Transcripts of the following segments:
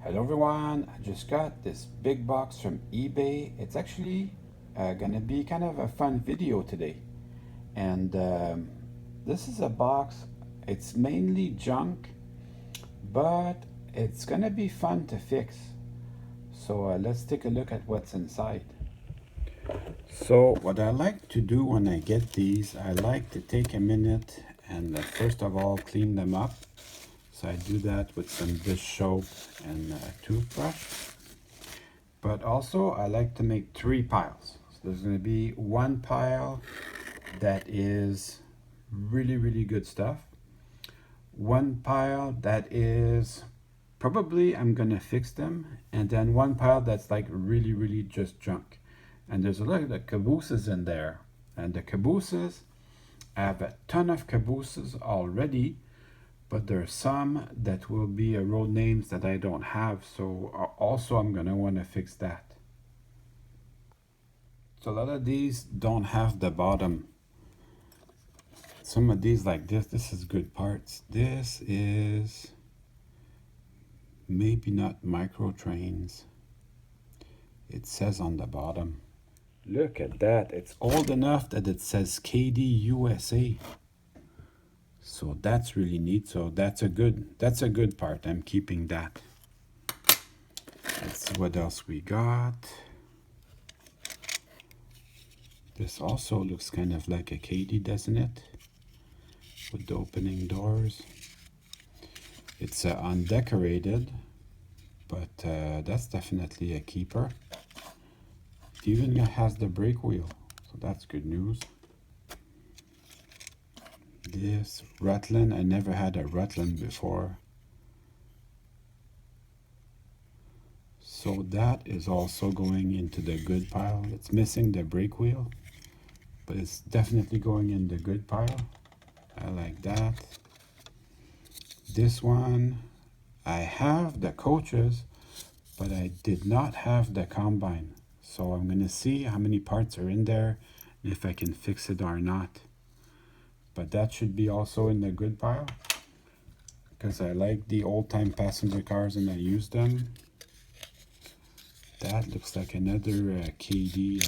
Hello everyone, I just got this big box from eBay. It's actually gonna be kind of a fun video today. And this is a box, it's mainly junk, but it's gonna be fun to fix. So let's take a look at what's inside. So what I like to do when I get these, I like to take a minute and first of all clean them up. So I do that with some dish soap and a toothbrush. But also I like to make three piles. So there's going to be one pile that is really good stuff. One pile that is probably I'm going to fix them. And then one pile that's like really just junk. And there's a lot of cabooses in there. And the cabooses, I have a ton of cabooses already. But there are some that will be road names that I don't have, so also I'm gonna want to fix that. So a lot of these don't have the bottom. Some of these like this is good parts. This is maybe not micro trains. It says on the bottom. Look at that, it's old enough that it says KD USA. So that's really neat. So that's a good part. I'm keeping that. Let's see what else we got. This also looks kind of like a KD, doesn't it? With the opening doors. It's undecorated, but that's definitely a keeper. It even has the brake wheel, so that's good news. This Rutland, I never had a Rutland before. So that is also going into the good pile. It's missing the brake wheel, but it's definitely going in the good pile. I like that. This one, I have the coaches, but I did not have the combine. So I'm gonna see how many parts are in there, and if I can fix it or not. But that should be also in the good pile, because I like the old-time passenger cars and I use them. That looks like another KD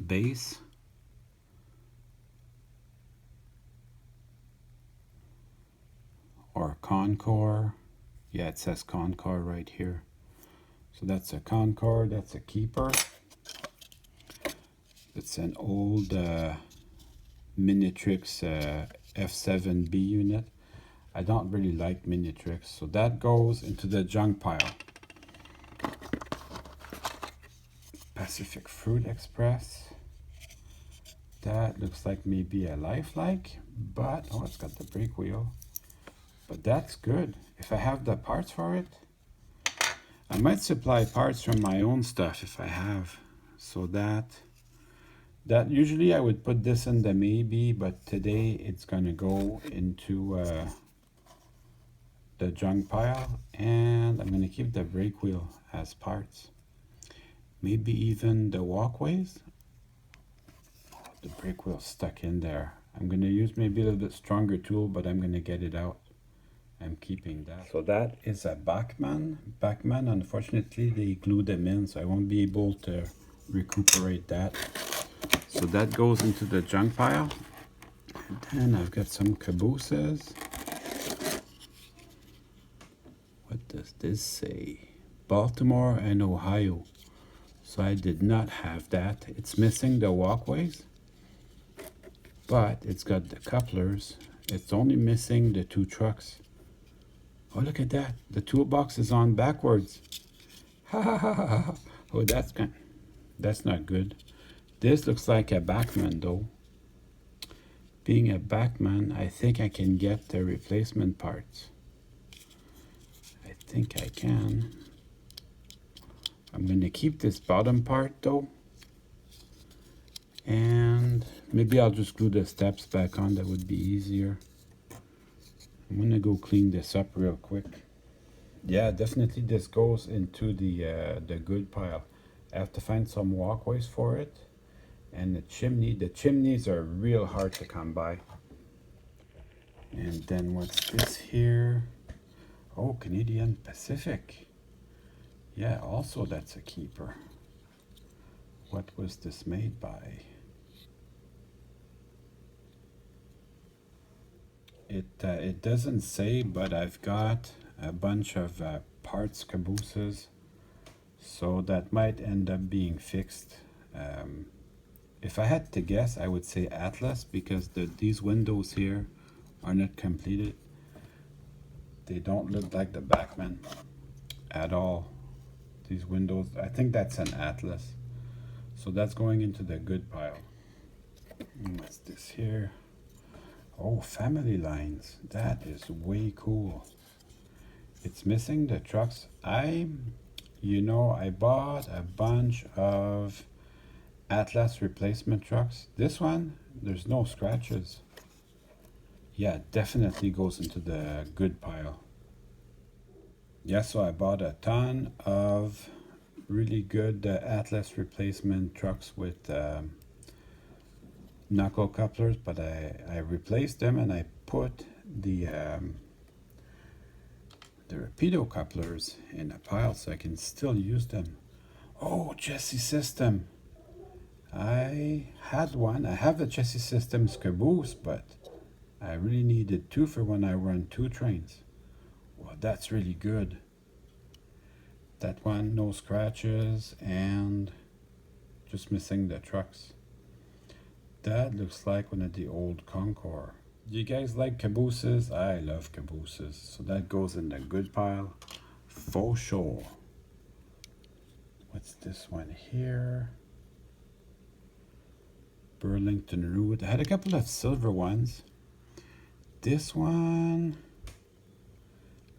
base. Or Concord. Yeah, it says Concord right here. So that's a Concord, that's a keeper. It's an old Minitrix F7B unit. I don't really like Minitrix, so that goes into the junk pile. Pacific Fruit Express. That looks like maybe a lifelike, but oh, it's got the brake wheel. But that's good. If I have the parts for it, I might supply parts from my own stuff if I have. So that usually I would put this in the maybe, but today it's gonna go into the junk pile, and I'm gonna keep the brake wheel as parts. Maybe even the walkways. Oh, the brake wheel stuck in there. I'm gonna use maybe a little bit stronger tool, but I'm gonna get it out. I'm keeping that. So that is a Bachmann. Bachmann, unfortunately, they glued them in, so I won't be able to recuperate that. So that goes into the junk pile. And then I've got some cabooses. What does this say? Baltimore and Ohio. So I did not have that. It's missing the walkways, but it's got the couplers. It's only missing the two trucks. Oh, look at that. The toolbox is on backwards. Ha ha ha ha ha. Oh, that's not good. This looks like a Bachmann though. Being a Bachmann, I think I can get the replacement parts. I think I can. I'm going to keep this bottom part though. And maybe I'll just glue the steps back on. That would be easier. I'm going to go clean this up real quick. Yeah, definitely this goes into the good pile. I have to find some walkways for it. And the chimneys are real hard to come by. And then what's this here? Oh, Canadian Pacific. Yeah, also that's a keeper. What was this made by? It doesn't say, but I've got a bunch of parts cabooses, so that might end up being fixed. Um, if I had to guess, I would say Atlas, because these windows here are not completed. They don't look like the Backman at all. These windows, I think that's an Atlas. So that's going into the good pile. What's this here? Oh, family lines. That is way cool. It's missing the trucks. I bought a bunch of Atlas replacement trucks. This one, there's no scratches. Yeah, definitely goes into the good pile. Yeah, so I bought a ton of really good Atlas replacement trucks with knuckle couplers, but I replaced them and I put the rapido couplers in a pile so I can still use them. Oh, chassis system. I had one. I have the chassis system's Caboose, but I really needed two for when I run two trains. Well, that's really good. That one, no scratches and just missing the trucks. That looks like one of the old Concord. Do you guys like cabooses? I love cabooses. So that goes in the good pile. For sure. What's this one here? Burlington Root. I had a couple of silver ones. This one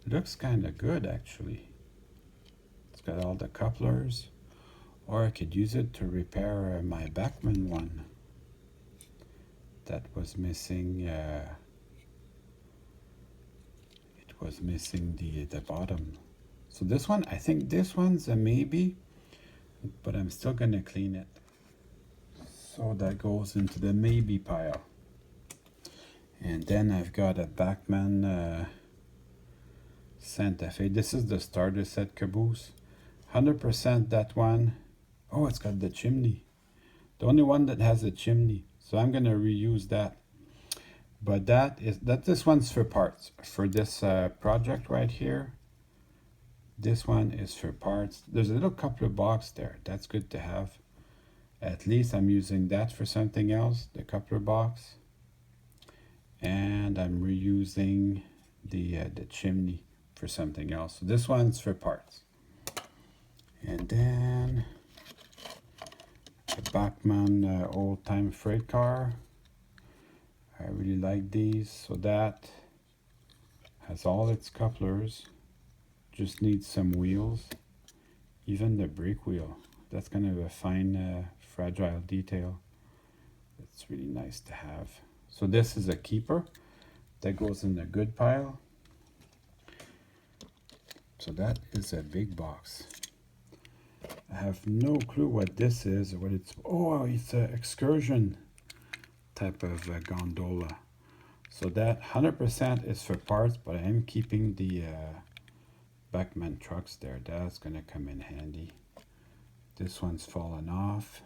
looks kind of good actually. It's got all the couplers. Or I could use it to repair my Backman one. That was missing. It was missing the bottom. So this one, I think this one's a maybe, but I'm still gonna clean it. So that goes into the maybe pile. And then I've got a Backman Santa Fe. This is the starter set Caboose. 100% that one. Oh, it's got the chimney. The only one that has a chimney. So I'm gonna reuse that. But this one's for parts. For this project right here, this one is for parts. There's a little coupler box there. That's good to have. At least I'm using that for something else, the coupler box. And I'm reusing the chimney for something else. So this one's for parts. And then a Bachmann old-time freight car. I really like these. So that has all its couplers. Just needs some wheels. Even the brake wheel. That's kind of a fine, fragile detail. It's really nice to have. So this is a keeper that goes in the good pile. So that is a big box. I have no clue what this is or what it's. Oh, it's an excursion type of gondola. So that 100% is for parts, but I am keeping the Backman trucks there. That's gonna come in handy. This one's fallen off.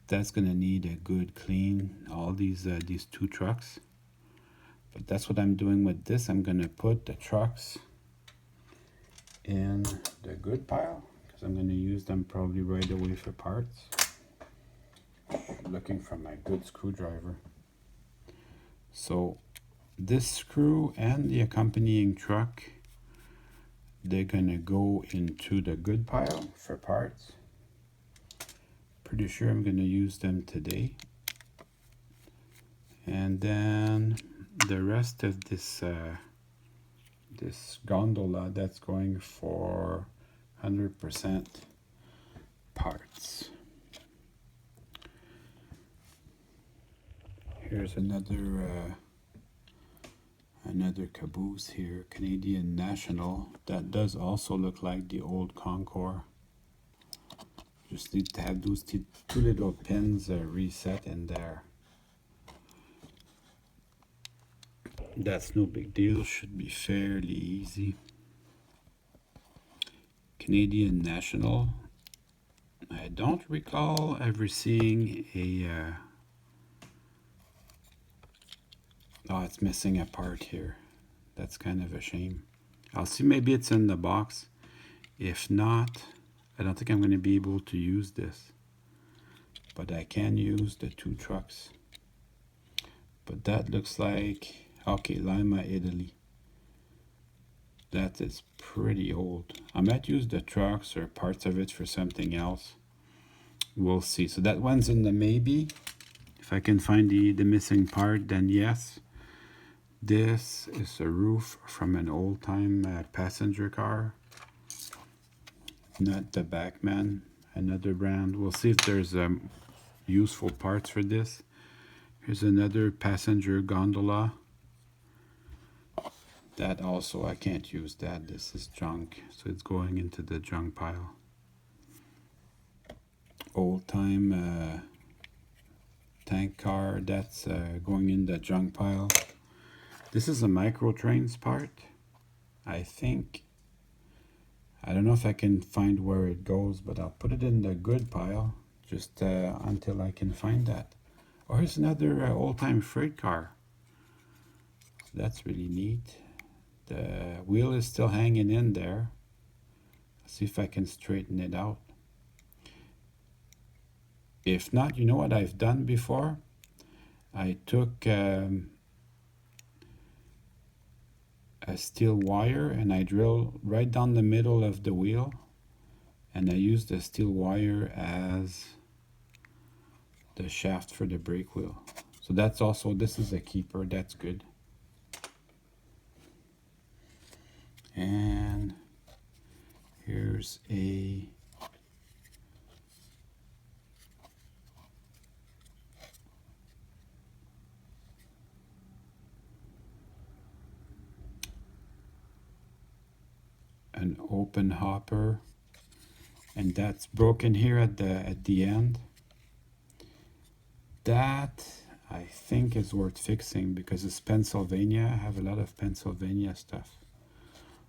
That's gonna need a good clean. All these two trucks. But that's what I'm doing with this. I'm gonna put the trucks in the good pile because I'm gonna use them probably right away for parts. I'm looking for my good screwdriver. So this screw and the accompanying truck, they're gonna go into the good pile for parts. Pretty sure I'm gonna use them today. And then the rest of this this gondola, that's going for 100% parts. Here's another Caboose here, Canadian National. That does also look like the old Concord. Just need to have those two little pins reset in there. That's no big deal, should be fairly easy. Canadian National. I don't recall ever seeing a... Oh, it's missing a part here. That's kind of a shame. I'll see, maybe it's in the box. If not, I don't think I'm going to be able to use this. But I can use the two trucks. But that looks like... Okay, Lima, Italy. That is pretty old. I might use the trucks or parts of it for something else. We'll see. So that one's in the maybe. If I can find the missing part, then yes. This is a roof from an old-time passenger car. Not the Backman, another brand. We'll see if there's useful parts for this. Here's another passenger gondola. That also, I can't use that. This is junk, so it's going into the junk pile. Old-time tank car, that's going in the junk pile. This is a micro-trains part, I think. I don't know if I can find where it goes, but I'll put it in the good pile just until I can find that. Oh, here's another old-time freight car. That's really neat. The wheel is still hanging in there. Let's see if I can straighten it out. If not, you know what I've done before? I took a steel wire and I drilled right down the middle of the wheel, and I used the steel wire as the shaft for the brake wheel. So that's also, this is a keeper, that's good. And here's a an open hopper, and that's broken here at the end. That I think is worth fixing because it's Pennsylvania. I have a lot of Pennsylvania stuff.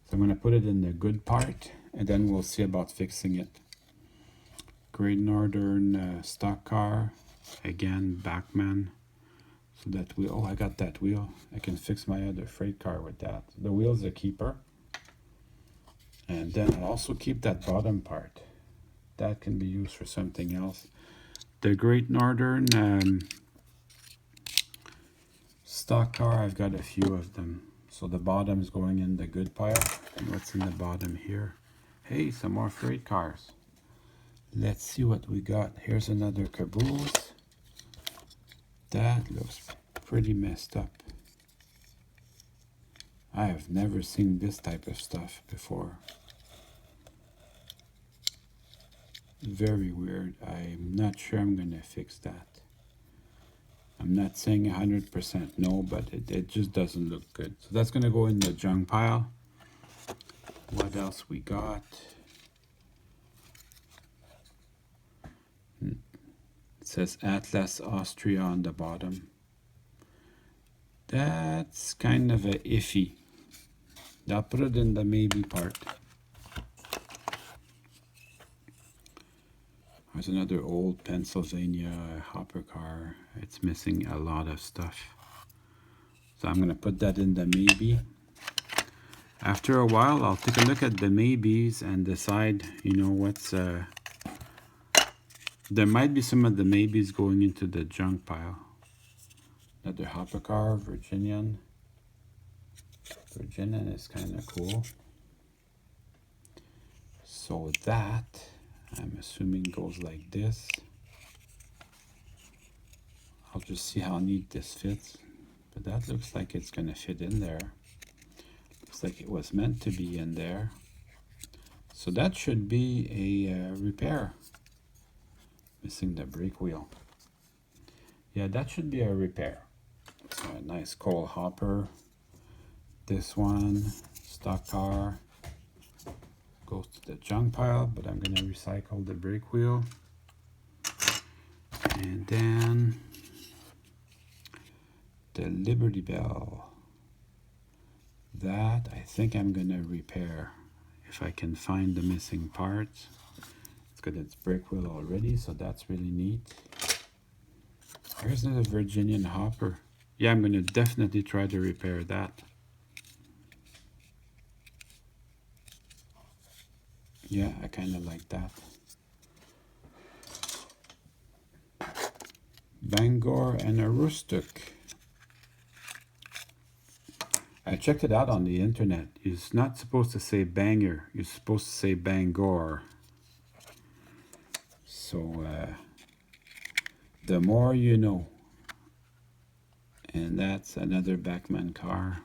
So I'm going to put it in the good part, and then we'll see about fixing it. Great Northern stock car. Again, Backman. So that wheel, oh, I got that wheel. I can fix my other freight car with that. The wheel's a keeper. And then I'll also keep that bottom part. That can be used for something else. The Great Northern stock car, I've got a few of them. So the bottom is going in the good pile. And what's in the bottom here? Hey, some more freight cars. Let's see what we got. Here's another Caboose. That looks pretty messed up. I have never seen this type of stuff before. Very weird. I'm not sure I'm gonna fix that. I'm not saying 100% no, but it just doesn't look good. So that's gonna go in the junk pile. What else we got? It says Atlas Austria on the bottom. That's kind of a iffy. I'll put it in the maybe part. There's another old Pennsylvania hopper car. It's missing a lot of stuff. So I'm gonna put that in the maybe. After a while, I'll take a look at the maybes and decide, you know, what's... There might be some of the maybes going into the junk pile. Another hopper car, Virginian. Virginian is kind of cool. So that, I'm assuming, goes like this. I'll just see how neat this fits. But that looks like it's going to fit in there. Looks like it was meant to be in there. So that should be a repair. Missing the brake wheel. Yeah, that should be a repair. So a nice coal hopper. This one, stock car, goes to the junk pile, but I'm gonna recycle the brake wheel. And then the Liberty Bell. That I think I'm gonna repair if I can find the missing parts. It's got its brake wheel already, so that's really neat. There's another Virginian hopper. Yeah, I'm gonna definitely try to repair that. Yeah, I kind of like that. Bangor and a Aroostook. I checked it out on the internet. You're not supposed to say Bangor. You're supposed to say Bangor. So, the more you know. And that's another Batman car.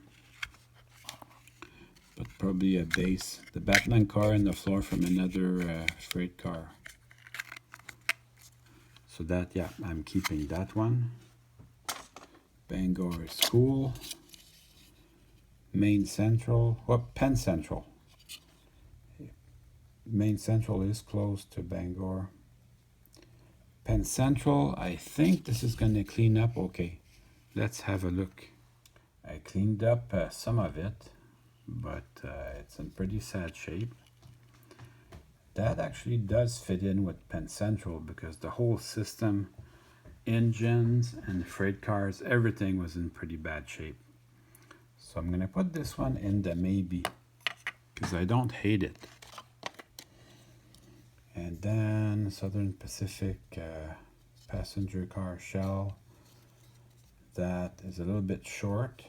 But probably a base. The Batman car and the floor from another freight car. So that, yeah, I'm keeping that one. Bangor School. Main Central. What? Penn Central. Main Central is close to Bangor. Penn Central, I think this is going to clean up okay. Let's have a look. I cleaned up some of it, but it's in pretty sad shape. That actually does fit in with Penn Central because the whole system, engines and freight cars, everything was in pretty bad shape. So I'm going to put this one in the maybe because I don't hate it. And then Southern Pacific passenger car shell. That is a little bit short.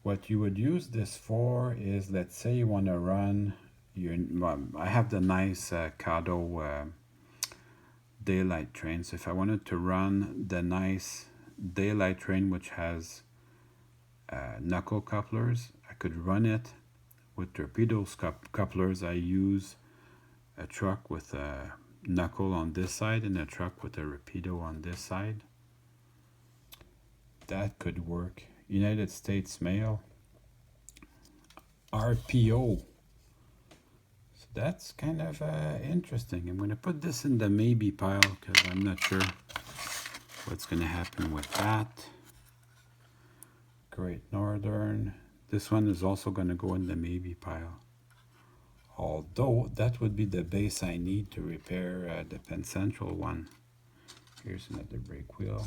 What you would use this for is, let's say you want to run your, I have the nice Cado daylight train. So if I wanted to run the nice daylight train, which has knuckle couplers, I could run it with torpedoes couplers. I use a truck with a knuckle on this side and a truck with a rapido on this side. That could work. United States Mail. RPO. So that's kind of interesting. I'm going to put this in the maybe pile because I'm not sure what's going to happen with that. Great Northern. This one is also going to go in the maybe pile. Although that would be the base I need to repair the Penn Central one. Here's another brake wheel.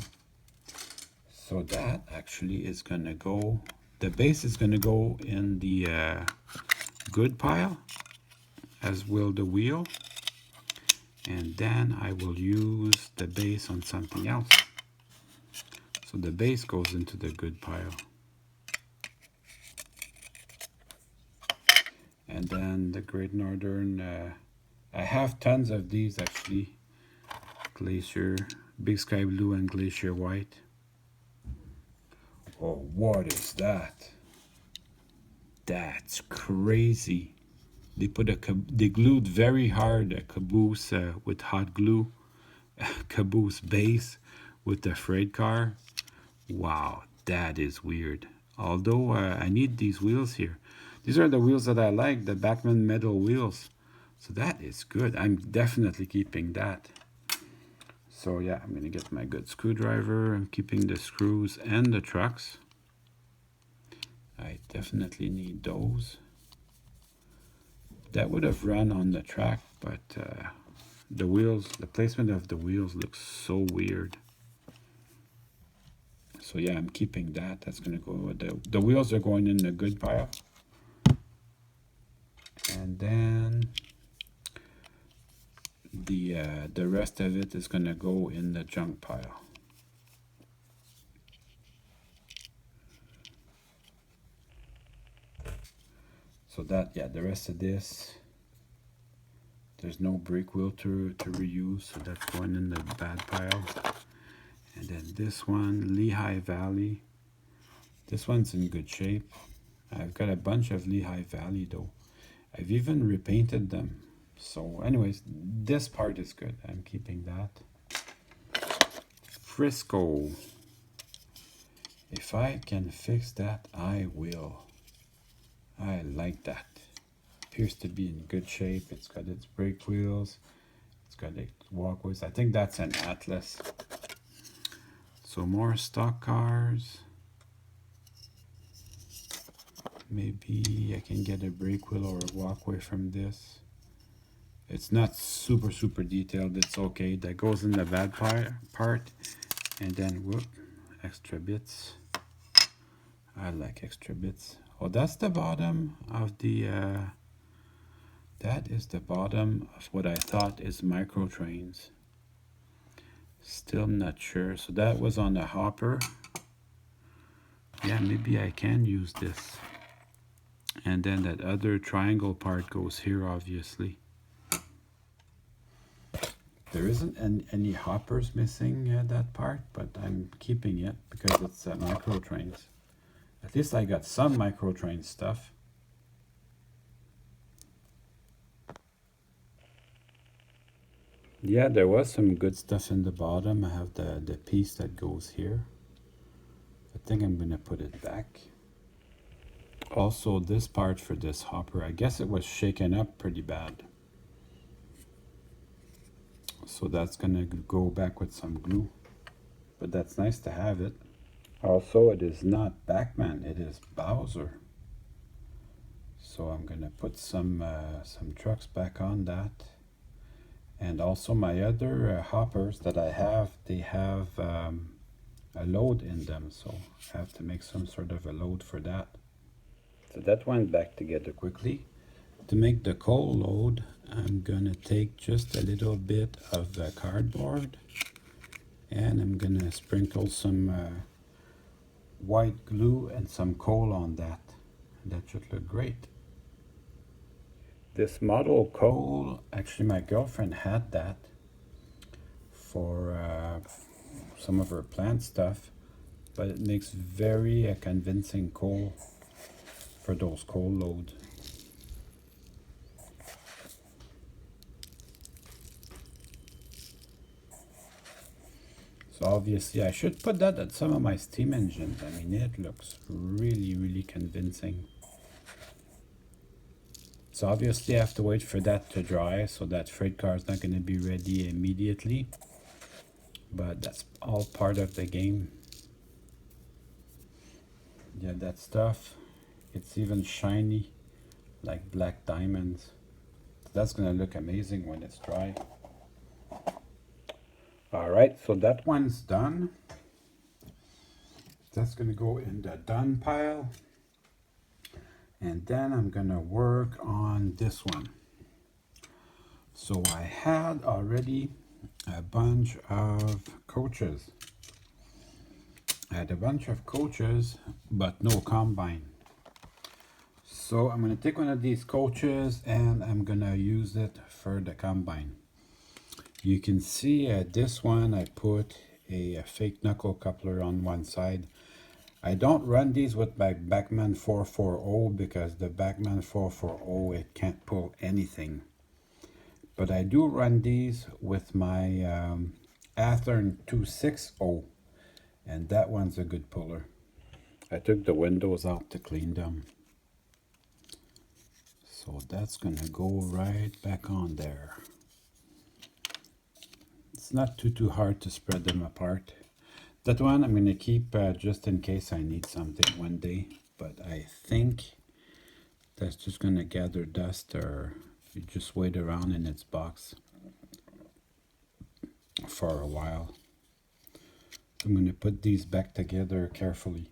So that actually is going to go, the base is going to go in the good pile, as will the wheel. And then I will use the base on something else. So the base goes into the good pile. And then the Great Northern, I have tons of these actually. Glacier, Big Sky Blue and Glacier White. Oh, what is that? That's crazy. They put they glued very hard a Caboose with hot glue, Caboose base with the freight car. Wow, that is weird. Although I need these wheels here. These are the wheels that I like, the Bachmann metal wheels. So that is good. I'm definitely keeping that. So yeah, I'm gonna get my good screwdriver. I'm keeping the screws and the trucks. I definitely need those. That would have run on the track, but the wheels, the placement of the wheels looks so weird. So yeah, I'm keeping that. That's gonna go with the wheels are going in the good pile. And then the rest of it is gonna go in the junk pile. So that, yeah, the rest of this, there's no brake wheel to reuse, so that's going in the bad pile. And then this one, Lehigh Valley. This one's in good shape. I've got a bunch of Lehigh Valley though. I've even repainted them. So anyways, this part is good. I'm keeping that. Frisco. If I can fix that, I will. I like that. Appears to be in good shape. It's got its brake wheels. It's got its walkways. I think that's an Atlas. So more stock cars. Maybe I can get a brake wheel or a walkway from this. It's not super detailed. It's okay. That goes in the bad part. And then, whoop, extra bits. I like extra bits. Oh, that's the bottom of the, that is the bottom of what I thought is micro trains. Still not sure. So that was on the hopper. Yeah, maybe I can use this. And then that other triangle part goes here, obviously. There isn't any hoppers missing that part, but I'm keeping it because it's micro trains. At least I got some micro train stuff. Yeah, there was some good stuff in the bottom. I have the piece that goes here. I think I'm gonna put it back. Also, this part for this hopper, I guess it was shaken up pretty bad. So that's gonna go back with some glue. But that's nice to have it. Also, it is not Batman, it is Bowser. So I'm gonna put some trucks back on that. And also my other hoppers that I have, they have a load in them. So I have to make some sort of a load for that. So that went back together quickly. To make the coal load, I'm gonna take just a little bit of the cardboard and I'm gonna sprinkle some white glue and some coal on that. That should look great. This model coal, actually my girlfriend had that for some of her plant stuff, but it makes very convincing coal for those coal loads. So obviously I should put that at some of my steam engines. I mean, it looks really convincing. So obviously I have to wait for that to dry, so that freight car is not going to be ready immediately. But that's all part of the game. Yeah, that stuff, it's even shiny like black diamonds. That's going to look amazing when it's dry. Alright, so that one's done. That's going to go in the done pile. And then I'm going to work on this one. So I had already a bunch of coaches. I had a bunch of coaches, but no combine. So I'm going to take one of these coaches and I'm going to use it for the combine. You can see this one, I put a fake knuckle coupler on one side. I don't run these with my Bachmann 440 because the Bachmann 440, it can't pull anything. But I do run these with my Athearn 260, and that one's a good puller. I took the windows out to clean them. So that's gonna go right back on there. It's not too hard to spread them apart. That one I'm going to keep just in case I need something one day. But I think that's just going to gather dust, or you just wait around in its box for a while. I'm going to put these back together carefully.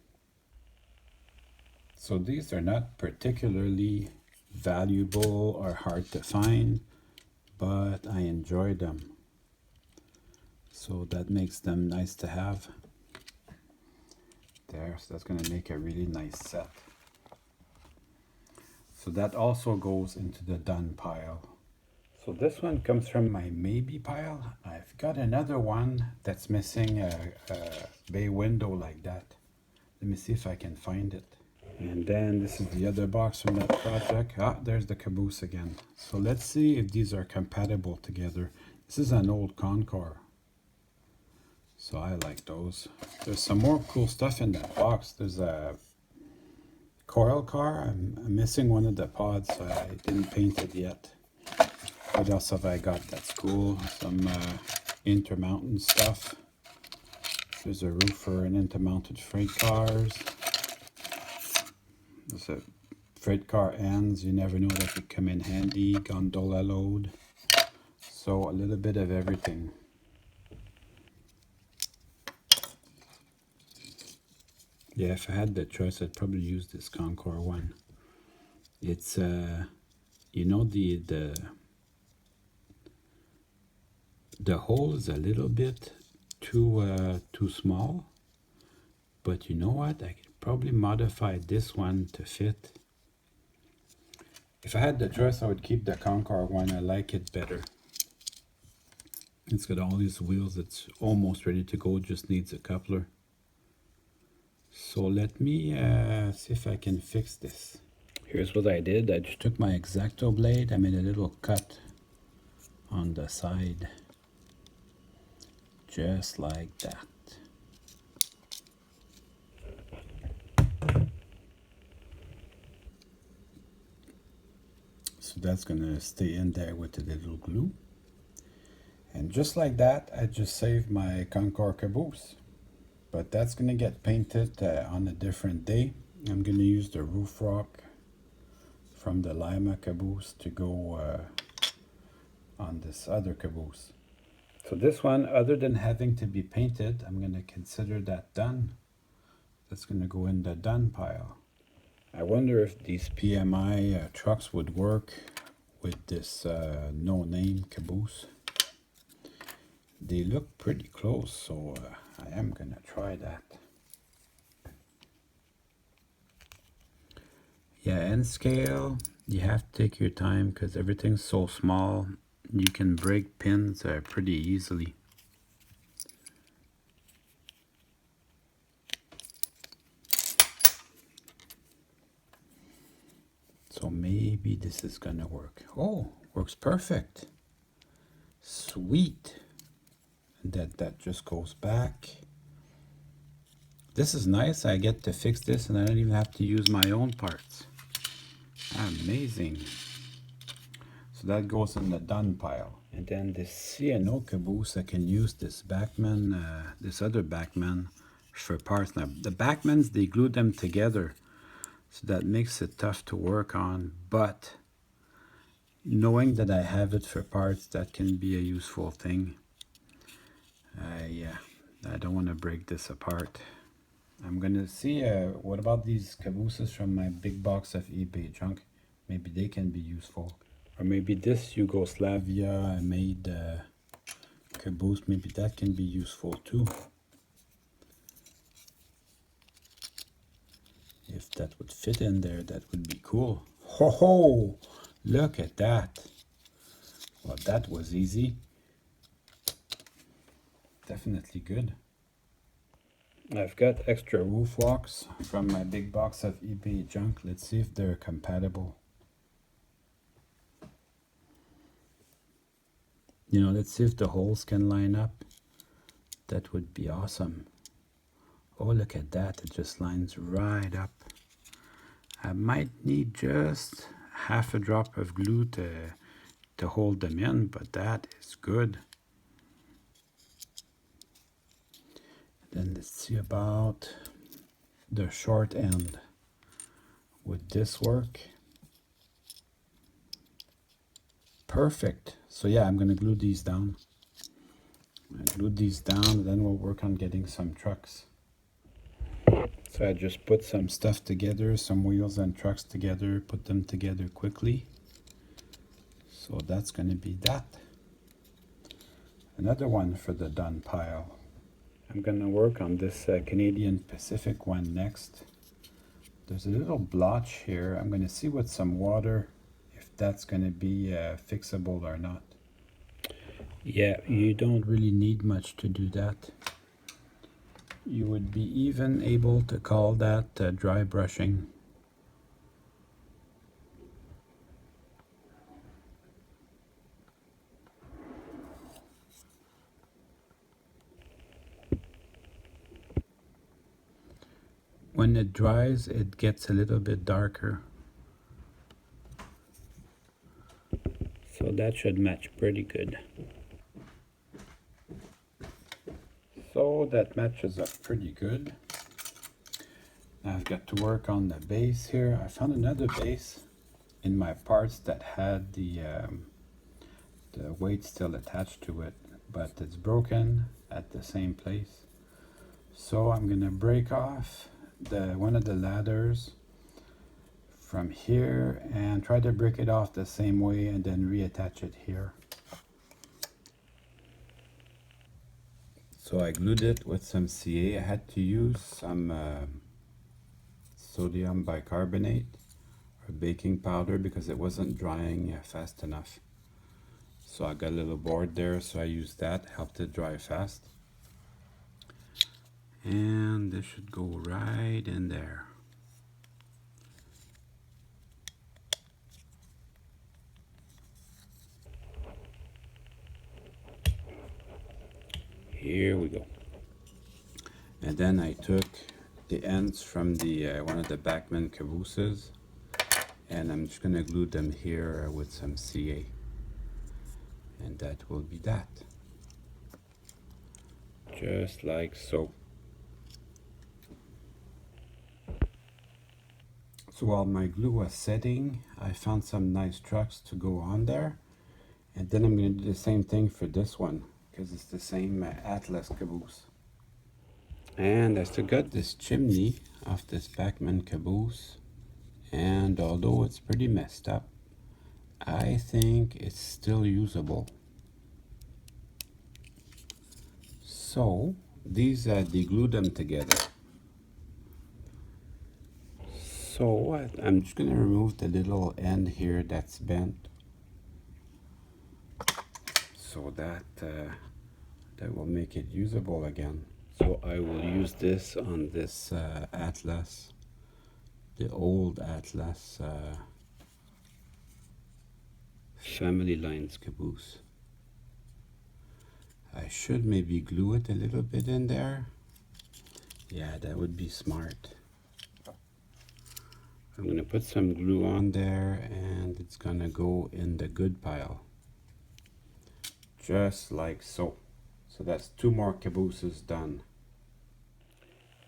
So these are not particularly valuable or hard to find, but I enjoy them. So that makes them nice to have. There, so that's going to make a really nice set. So that also goes into the done pile. So this one comes from my maybe pile. I've got another one that's missing a bay window like that. Let me see if I can find it. And then this is the other box from that project. Ah, there's the Caboose again. So let's see if these are compatible together. This is an old Concord. So I like those. There's some more cool stuff in that box. There's a coil car. I'm missing one of the pods, so I didn't paint it yet. What else have I got that's cool? Some intermountain stuff. There's a roof for an intermounted freight cars. There's a freight car ends, you never know, that could come in handy. Gondola load. So a little bit of everything. Yeah, if I had the choice, I'd probably use this Concord one. It's you know, the hole is a little bit too small, but you know what? I could probably modify this one to fit. If I had the choice, I would keep the Concord one. I like it better. It's got all these wheels. It's almost ready to go. Just needs a coupler. So let me see if I can fix this. Here's what I did. I just took my X-Acto blade. I made a little cut on the side. Just like that. So that's gonna stay in there with the little glue. And just like that, I just saved my Concord Caboose. But that's gonna get painted on a different day. I'm gonna use the roof rock from the Lima Caboose to go on this other Caboose. So this one, other than having to be painted, I'm gonna consider that done. That's gonna go in the done pile. I wonder if these PMI trucks would work with this no-name Caboose. They look pretty close, so I am gonna try that. Yeah, and scale, you have to take your time because everything's so small. You can break pins pretty easily. So maybe this is gonna work. Oh, works perfect. Sweet. That just goes back. This is nice. I get to fix this and I don't even have to use my own parts. Amazing. So that goes in the done pile. And then this C&O Caboose, I can use this backman, this other backman for parts. Now the backmans, they glue them together, so that makes it tough to work on, but knowing that I have it for parts, that can be a useful thing. Yeah, I don't want to break this apart. I'm gonna see what about these cabooses from my big box of eBay junk. Maybe they can be useful. Or maybe this Yugoslavia made caboose, maybe that can be useful too. If that would fit in there, that would be cool. Ho ho! Look at that. Well, that was easy. Definitely good. I've got extra roof walks from my big box of eBay junk. Let's see if they're compatible. You know, let's see if the holes can line up. That would be awesome. Oh, look at that. It just lines right up. I might need just half a drop of glue to hold them in, but that is good. Then let's see about the short end. Would this work? Perfect. So yeah, I'm gonna glue these down. I glued these down, and then we'll work on getting some trucks. So I just put some stuff together, some wheels and trucks together, put them together quickly. So that's gonna be that. Another one for the done pile. I'm gonna work on this Canadian Pacific one next. There's a little blotch here. I'm gonna see with some water if that's gonna be fixable or not. Yeah, you don't really need much to do that. You would be even able to call that dry brushing. When it dries, it gets a little bit darker. So that should match pretty good. So that matches up pretty good. I've got to work on the base here. I found another base in my parts that had the weight still attached to it, but it's broken at the same place. So I'm gonna break off one of the ladders from here and try to break it off the same way and then reattach it here. So I glued it with some CA. I had to use some sodium bicarbonate or baking powder because it wasn't drying fast enough. So I got a little board there, so I used that, helped it dry fast. And this should go right in there. Here we go. And then I took the ends from the one of the Bachmann cabooses, and I'm just gonna glue them here with some CA. And that will be that. Just like so. So while my glue was setting, I found some nice trucks to go on there. And then I'm going to do the same thing for this one, because it's the same Atlas caboose. And I still got this chimney off this Bachmann caboose. And although it's pretty messed up, I think it's still usable. So these de-glue them together. So I'm just going to remove the little end here that's bent, so that that will make it usable again. So I will use this on this Atlas, the old Atlas Family Lines caboose. I should maybe glue it a little bit in there. Yeah, that would be smart. I'm gonna put some glue on there and it's gonna go in the good pile. Just like so. So that's 2 more cabooses done.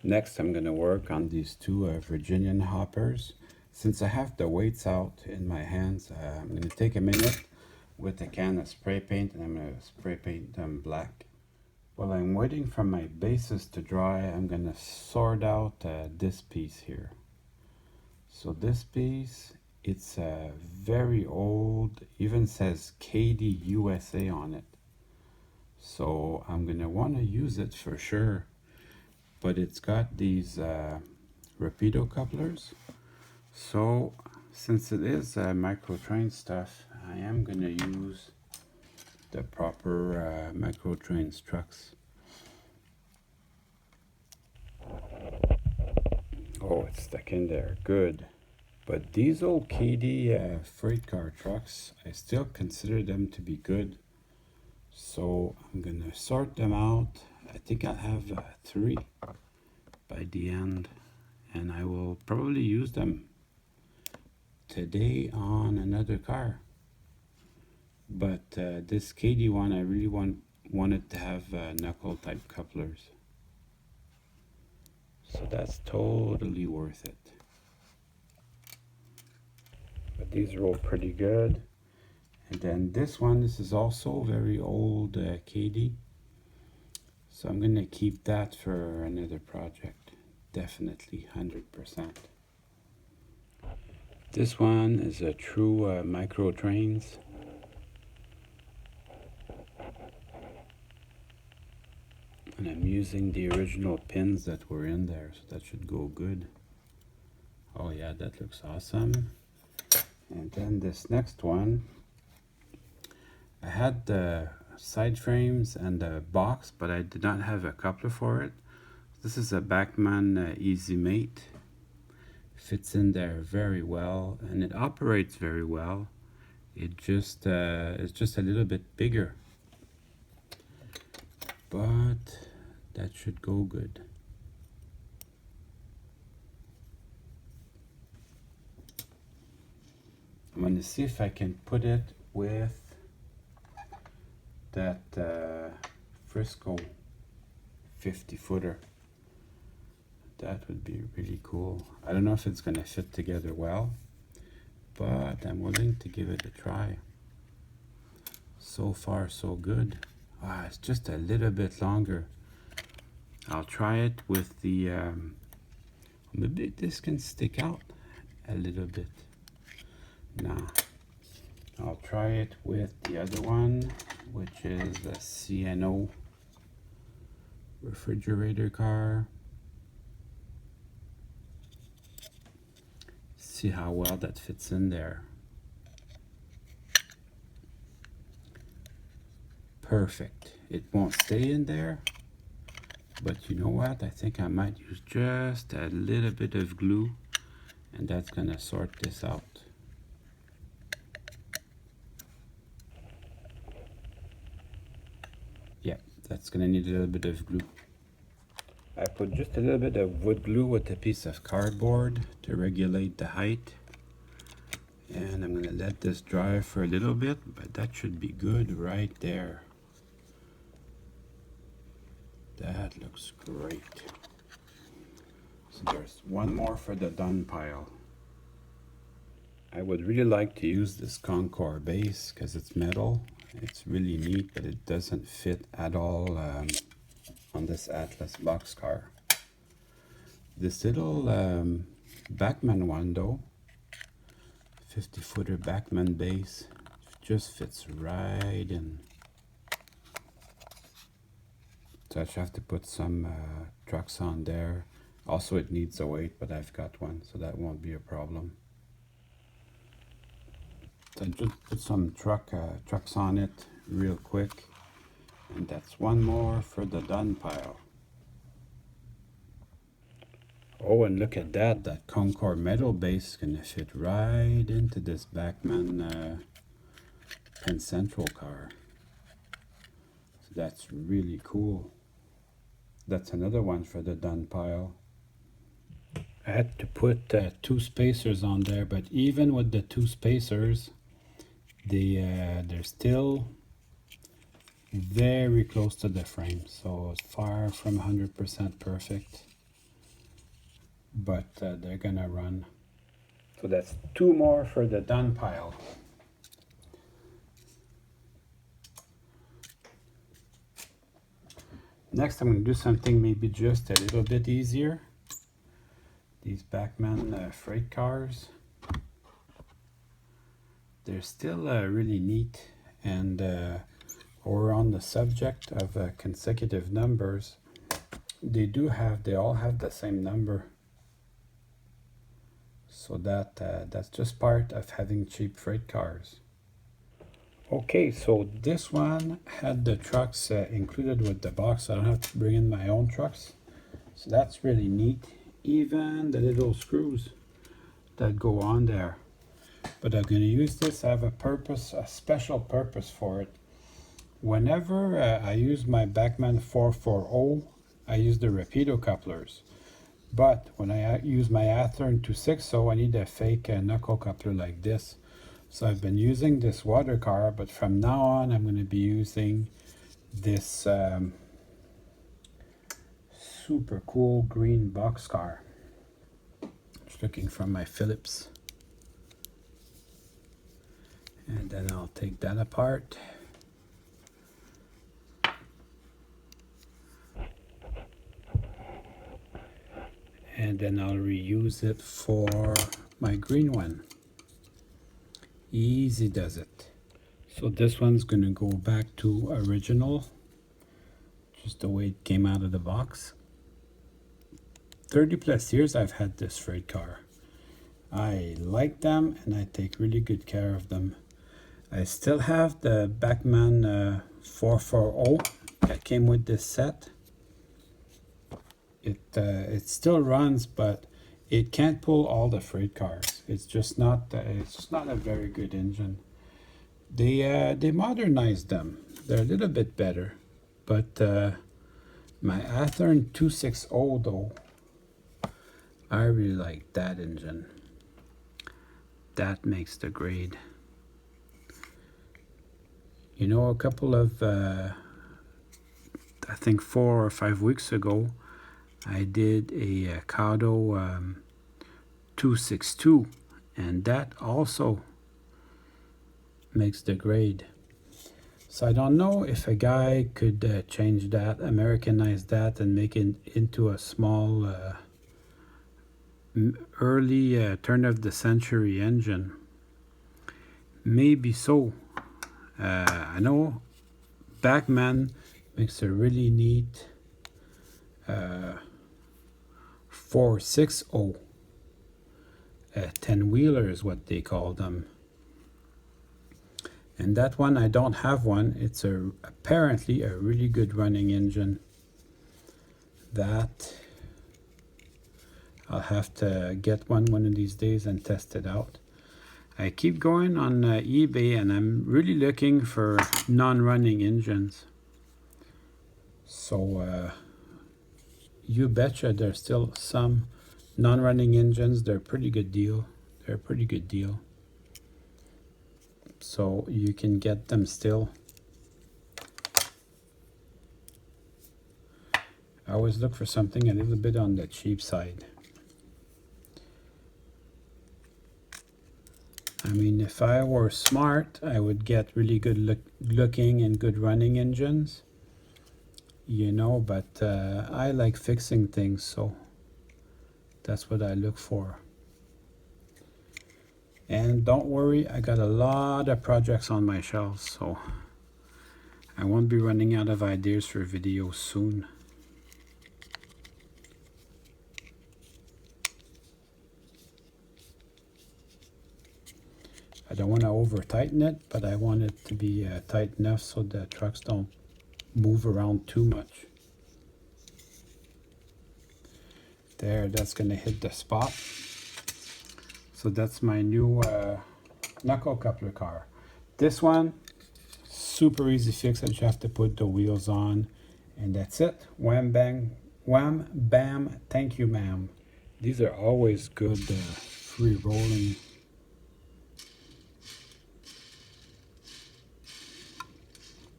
Next I'm gonna work on these 2 Virginian hoppers. Since I have the weights out in my hands, I'm gonna take a minute with a can of spray paint and I'm gonna spray paint them black. While I'm waiting for my bases to dry, I'm gonna sort out this piece here. So this piece, it's very old, even says KD USA on it. So I'm gonna wanna use it for sure. But it's got these rapido couplers. So since it is micro train stuff, I am gonna use the proper micro trains trucks. Oh, it's stuck in there, good. But these old KD freight car trucks, I still consider them to be good. So I'm gonna sort them out. I think I'll have 3 by the end, and I will probably use them today on another car. But this KD one, I really wanted to have knuckle type couplers. So that's totally worth it. But these roll pretty good. And then this one, this is also very old KD. So I'm gonna keep that for another project. Definitely 100%. This one is a true micro trains. And I'm using the original pins that were in there, so that should go good. Oh yeah, that looks awesome. And then this next one, I had the side frames and the box, but I did not have a coupler for it. This is a Bachmann Easy Mate. Fits in there very well, and it operates very well. It just it's just a little bit bigger, but that should go good. I'm going to see if I can put it with that Frisco 50 footer. That would be really cool. I don't know if it's gonna fit together well, but I'm willing to give it a try. So far, so good. It's just a little bit longer. I'll try it with the, maybe this can stick out a little bit. Nah, I'll try it with the other one, which is the CNO refrigerator car. See how well that fits in there. Perfect. It won't stay in there, but you know what? I think I might use just a little bit of glue, and that's gonna sort this out. Yeah, that's gonna need a little bit of glue. I put just a little bit of wood glue with a piece of cardboard to regulate the height. And I'm gonna let this dry for a little bit, but that should be good right there. That looks great. So there's one more for the done pile. I would really like to use this Concord base because it's metal. It's really neat, but it doesn't fit at all on this Atlas boxcar. This little Backman one though, 50-footer Backman base, just fits right in. So I just have to put some trucks on there. Also it needs a weight, but I've got one, so that won't be a problem. So I just put some trucks on it real quick. And that's one more for the done pile. Oh, and look at that. That Concord metal base is gonna fit right into this Backman Penn Central car. So that's really cool. That's another one for the done pile. I had to put 2 spacers on there, but even with the 2 spacers, they're still very close to the frame, so it's far from 100% perfect, but they're gonna run. So that's 2 more for the done pile. Next I'm gonna do something maybe just a little bit easier. These Backman freight cars, they're still really neat, and or on the subject of consecutive numbers, they all have the same number. So that's just part of having cheap freight cars. Okay, so this one had the trucks included with the box, so I don't have to bring in my own trucks. So that's really neat. Even the little screws that go on there. But I'm going to use this. I have a special purpose for it. Whenever I use my Backman 440, I use the Rapido couplers. But when I use my Athearn 260, I need a fake knuckle coupler like this. So I've been using this water car, but from now on I'm going to be using this super cool green box car. Just looking from my Phillips. And then I'll take that apart. And then I'll reuse it for my green one. Easy does it. So this one's gonna go back to original, just the way it came out of the box. 30 plus years I've had this freight car. I like them and I take really good care of them. I still have the Backman 440 that came with this set. It still runs, but it can't pull all the freight cars. It's just not a very good engine. They modernized them. They're a little bit better, but my Athearn 260 though, I really like that engine. That makes the grade. You know, a couple of I think 4 or 5 weeks ago, I did a Caboose 262, and that also makes the grade. So I don't know if a guy could change that, Americanize that, and make it into a small early turn of the century engine. Maybe so. I know Backman makes a really neat 460 10-wheeler is what they call them. And that one, I don't have one. It's apparently a really good running engine. That I'll have to get one of these days and test it out. I keep going on eBay, and I'm really looking for non-running engines. So you betcha there's still some non-running engines. They're a pretty good deal. So you can get them still. I always look for something a little bit on the cheap side. I mean, if I were smart, I would get really good looking and good running engines, you know, but I like fixing things, so that's what I look for. And don't worry, I got a lot of projects on my shelves, so I won't be running out of ideas for videos soon. I don't want to over tighten it, but I want it to be tight enough so the trucks don't move around too much. There, that's going to hit the spot. So that's my new knuckle coupler car. This one, super easy fix. I just have to put the wheels on, and that's it. Wham bang, wham bam, thank you ma'am. These are always good free rolling.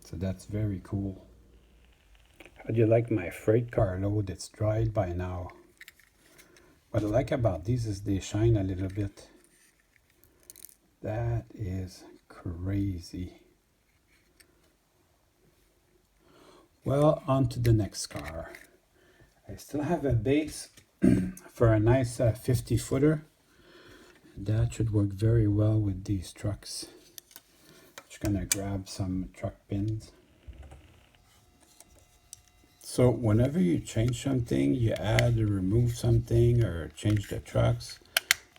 So that's very cool. How do you like my freight car load? It's dried by now. What I like about these is they shine a little bit. That is crazy. Well, on to the next car. I still have a base for a nice 50-footer. That should work very well with these trucks. Just gonna grab some truck pins. So whenever you change something, you add or remove something or change the trucks.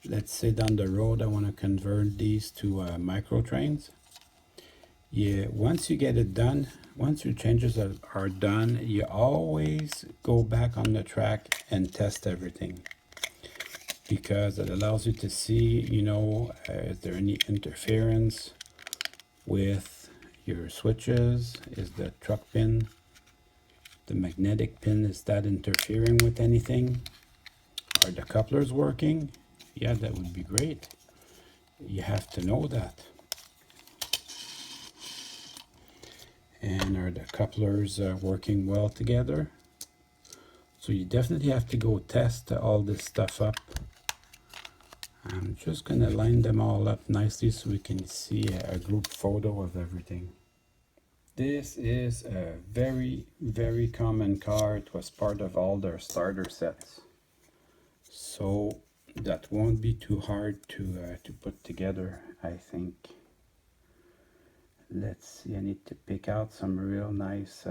Let's say down the road I want to convert these to micro trains. Yeah, once you get it done, once your changes are done, you always go back on the track and test everything, because it allows you to see, you know, is there any interference with your switches? Is the truck pin, the magnetic pin, is that interfering with anything? Are the couplers working? Yeah, that would be great. You have to know that. And are the couplers working well together? So you definitely have to go test all this stuff up. I'm just gonna line them all up nicely so we can see a group photo of everything. This is a very, very common car. It was part of all their starter sets. So that won't be too hard to put together, I think. Let's see, I need to pick out some real nice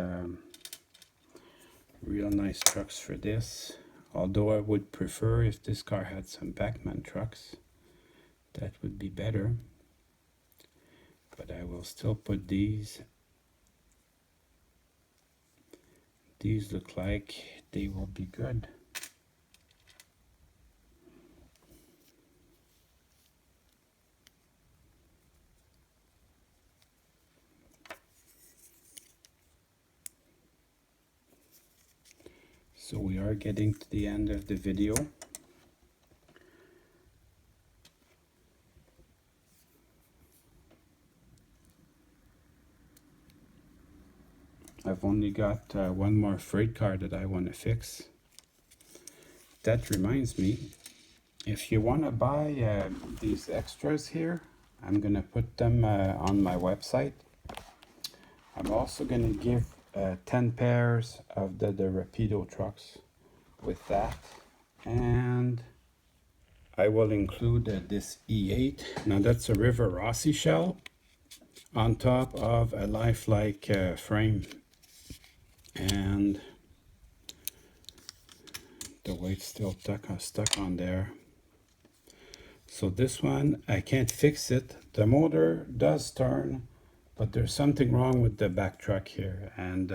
trucks for this. Although I would prefer if this car had some Backman trucks. That would be better. But I will still put these. These look like they will be good. So we are getting to the end of the video. I've only got one more freight car that I want to fix. that reminds me, if you want to buy these extras here, I'm gonna put them on my website. I'm also gonna give 10 pairs of the Rapido trucks with that, and I will include this E8. Now that's a River Rossi shell on top of a lifelike frame, and the weight's still stuck on there. So this one, I can't fix it. The motor does turn, but there's something wrong with the back truck here, and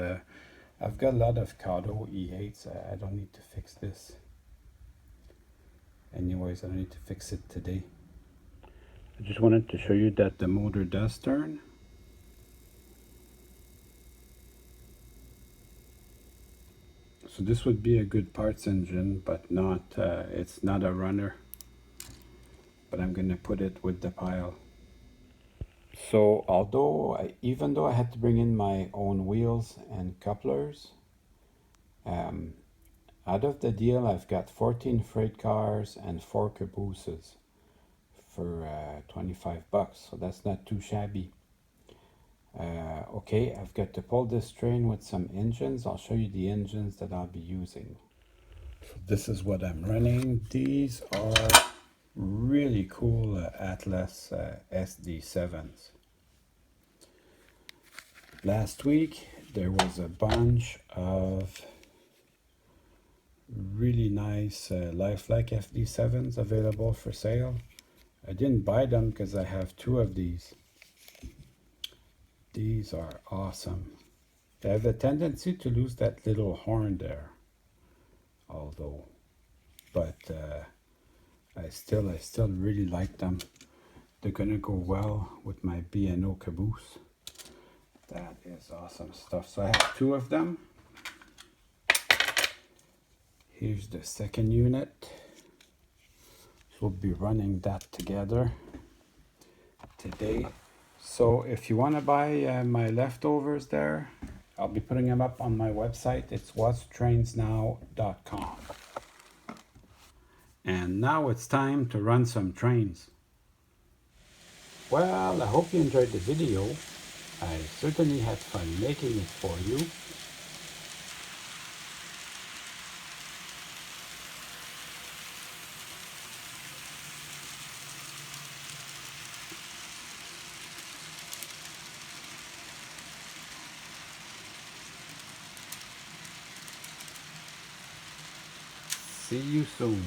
I've got a lot of Caboose E8s. I don't need to fix this. Anyways, I don't need to fix it today. I just wanted to show you that the motor does turn. So this would be a good parts engine, but not it's not a runner. But I'm gonna put it with the pile. So even though I had to bring in my own wheels and couplers, out of the deal I've got 14 freight cars and 4 cabooses for 25 bucks. So that's not too shabby. Okay, I've got to pull this train with some engines. I'll show you the engines that I'll be using. So this is what I'm running. These are really cool Atlas SD7s. Last week there was a bunch of really nice lifelike FD7s available for sale. I didn't buy them because I have 2 of these. These are awesome. They have a tendency to lose that little horn there, but I still really like them. They're gonna go well with my B&O Caboose. That is awesome stuff. So I have 2 of them. Here's the second unit. So we'll be running that together today. So if you want to buy my leftovers there, I'll be putting them up on my website. It's whatstrainsnow.com. And now it's time to run some trains. Well, I hope you enjoyed the video. I certainly had fun making it for you. See you soon.